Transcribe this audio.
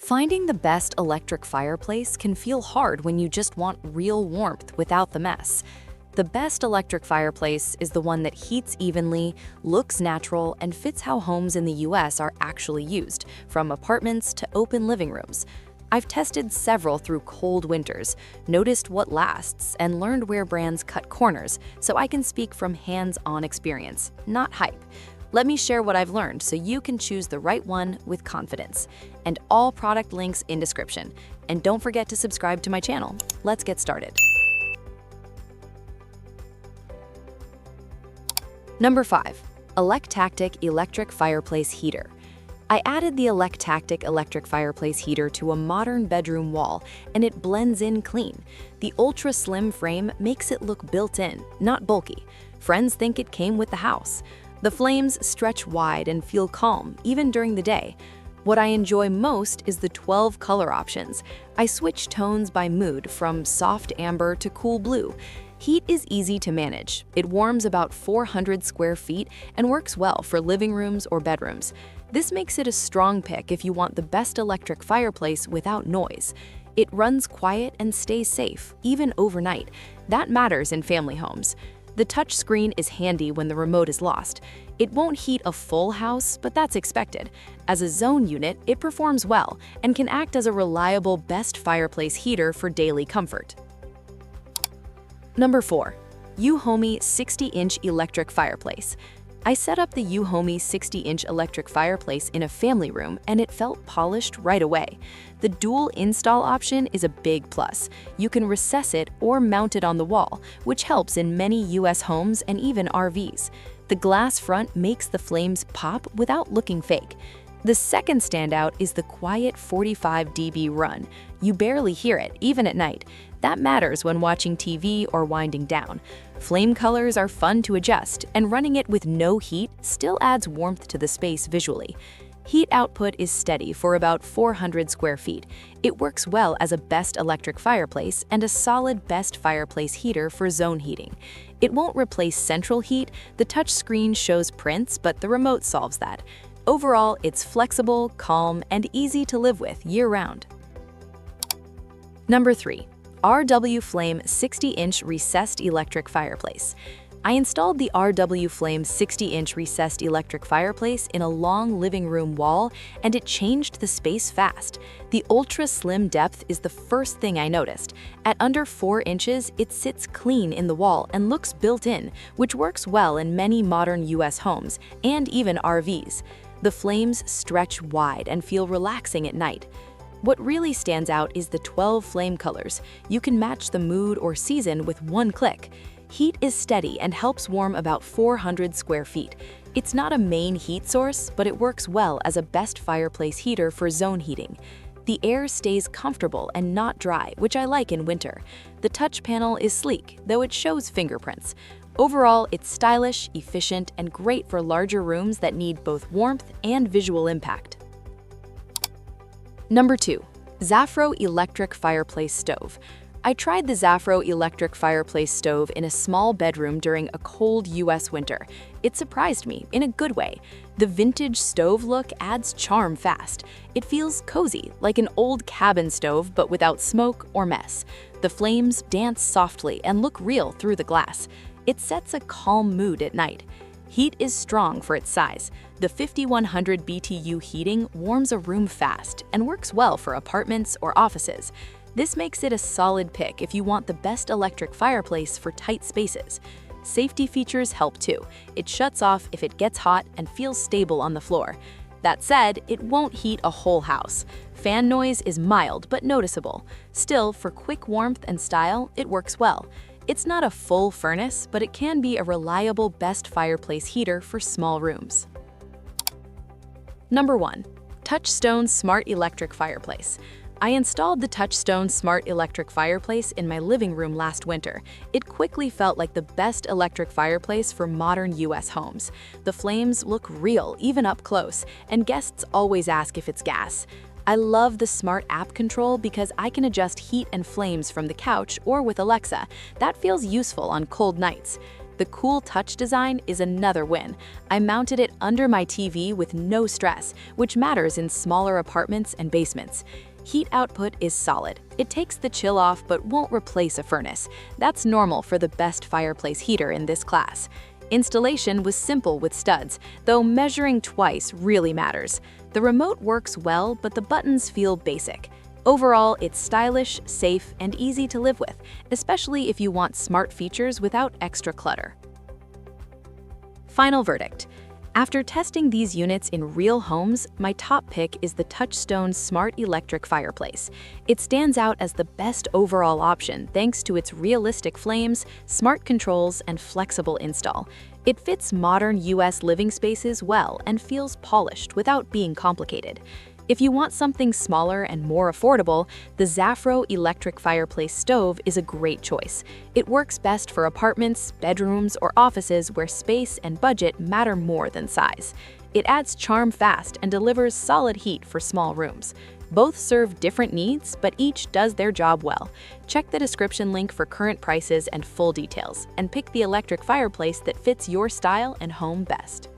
Finding the best electric fireplace can feel hard when you just want real warmth without the mess. The best electric fireplace is the one that heats evenly, looks natural, and fits how homes in the US are actually used, from apartments to open living rooms. I've tested several through cold winters, noticed what lasts, and learned where brands cut corners, so I can speak from hands-on experience, not hype. Let me share what I've learned so you can choose the right one with confidence. And all product links in description. And don't forget to subscribe to my channel. Let's get started. Number 5. Electactic Electric Fireplace Heater. I added the Electactic Electric Fireplace Heater to a modern bedroom wall, and it blends in clean. The ultra-slim frame makes it look built-in, not bulky. Friends think it came with the house. The flames stretch wide and feel calm, even during the day. What I enjoy most is the 12 color options. I switch tones by mood from soft amber to cool blue. Heat is easy to manage. It warms about 400 square feet and works well for living rooms or bedrooms. This makes it a strong pick if you want the best electric fireplace without noise. It runs quiet and stays safe, even overnight. That matters in family homes. The touchscreen is handy when the remote is lost. It won't heat a full house, but that's expected. As a zone unit, it performs well and can act as a reliable best fireplace heater for daily comfort. Number 4. UHomey 60-inch electric fireplace. I set up the UHomey 60-inch electric fireplace in a family room, and it felt polished right away. The dual install option is a big plus. You can recess it or mount it on the wall, which helps in many US homes and even RVs. The glass front makes the flames pop without looking fake. The second standout is the quiet 45 dB run. You barely hear it, even at night. That matters when watching TV or winding down. Flame colors are fun to adjust, and running it with no heat still adds warmth to the space visually. Heat output is steady for about 400 square feet. It works well as a best electric fireplace and a solid best fireplace heater for zone heating. It won't replace central heat. The touchscreen shows prints, but the remote solves that. Overall, it's flexible, calm, and easy to live with year-round. Number 3. RW Flame 60-inch recessed electric fireplace. I installed the RW Flame 60-inch recessed electric fireplace in a long living room wall, and it changed the space fast. The ultra-slim depth is the first thing I noticed. At under 4 inches, it sits clean in the wall and looks built-in, which works well in many modern US homes and even RVs. The flames stretch wide and feel relaxing at night. What really stands out is the 12 flame colors. You can match the mood or season with one click. Heat is steady and helps warm about 400 square feet. It's not a main heat source, but it works well as a best fireplace heater for zone heating. The air stays comfortable and not dry, which I like in winter. The touch panel is sleek, though it shows fingerprints. Overall, it's stylish, efficient, and great for larger rooms that need both warmth and visual impact. Number 2. ZAFRO Electric Fireplace Stove. I tried the ZAFRO Electric Fireplace Stove in a small bedroom during a cold US winter. It surprised me in a good way. The vintage stove look adds charm fast. It feels cozy, like an old cabin stove but without smoke or mess. The flames dance softly and look real through the glass. It sets a calm mood at night. Heat is strong for its size. The 5100 BTU heating warms a room fast and works well for apartments or offices. This makes it a solid pick if you want the best electric fireplace for tight spaces. Safety features help too. It shuts off if it gets hot and feels stable on the floor. That said, it won't heat a whole house. Fan noise is mild but noticeable. Still, for quick warmth and style, it works well. It's not a full furnace, but it can be a reliable best fireplace heater for small rooms. Number 1. Touchstone Smart Electric Fireplace. I installed the Touchstone Smart Electric Fireplace in my living room last winter. It quickly felt like the best electric fireplace for modern US homes. The flames look real, even up close, and guests always ask if it's gas. I love the smart app control because I can adjust heat and flames from the couch or with Alexa. That feels useful on cold nights. The cool touch design is another win. I mounted it under my TV with no stress, which matters in smaller apartments and basements. Heat output is solid. It takes the chill off but won't replace a furnace. That's normal for the best fireplace heater in this class. Installation was simple with studs, though measuring twice really matters. The remote works well, but the buttons feel basic. Overall, it's stylish, safe, and easy to live with, especially if you want smart features without extra clutter. Final verdict. After testing these units in real homes, my top pick is the Touchstone Smart Electric Fireplace. It stands out as the best overall option thanks to its realistic flames, smart controls, and flexible install. It fits modern US living spaces well and feels polished without being complicated. If you want something smaller and more affordable, the ZAFRO electric fireplace stove is a great choice. It works best for apartments, bedrooms, or offices where space and budget matter more than size. It adds charm fast and delivers solid heat for small rooms. Both serve different needs, but each does their job well. Check the description link for current prices and full details, and pick the electric fireplace that fits your style and home best.